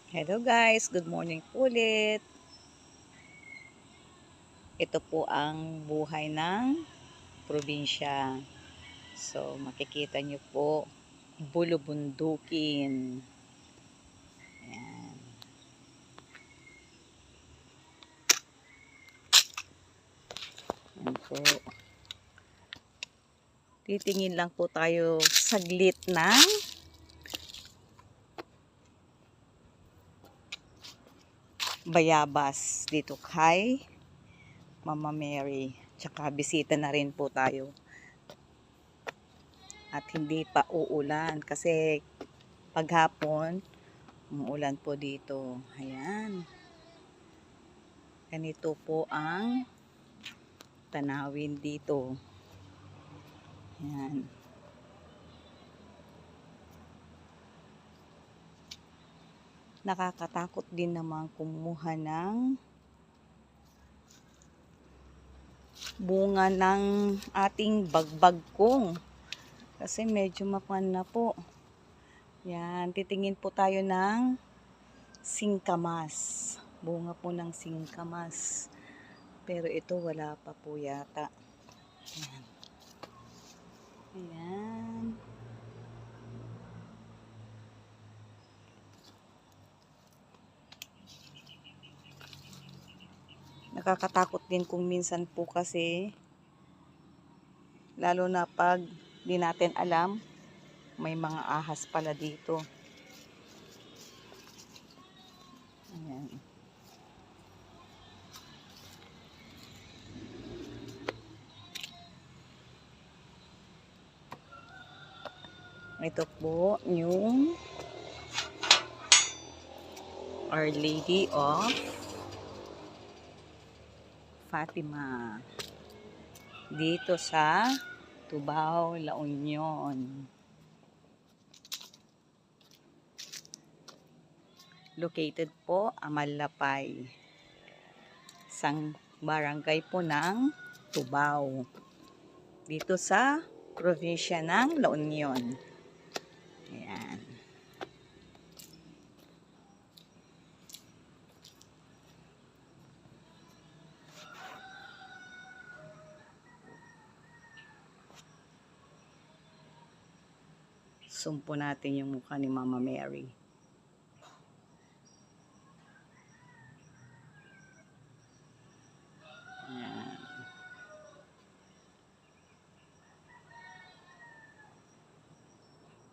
Hello guys, good morning po ulit. Ito po ang buhay ng probinsya. So makikita nyo po, bulubundukin. Ayan. Ayan po. Titingin lang po tayo saglit ng bayabas dito kay Mama Mary. Tsaka bisita na rin po tayo. At hindi pa uulan kasi paghapon umuulan po dito. Ayan. Ganito po ang tanawin dito. Ayan. Nakakatakot din naman kumuha ng bunga ng ating bagbagkong. Kasi medyo mapan na po. Yan, titingin po tayo ng singkamas. Bunga po ng singkamas. Pero ito wala pa po yata. Ayan. Ayan. Nakakatakot din kung minsan po kasi lalo na pag di natin alam may mga ahas pala dito. Ayan. Ito po yung Our Lady of Fatima dito sa Tubao, La Union. Located po Amalapay, isang barangay po ng Tubao dito sa probinsya ng La Union. Ayan. Sumpo natin yung mukha ni Mama Mary.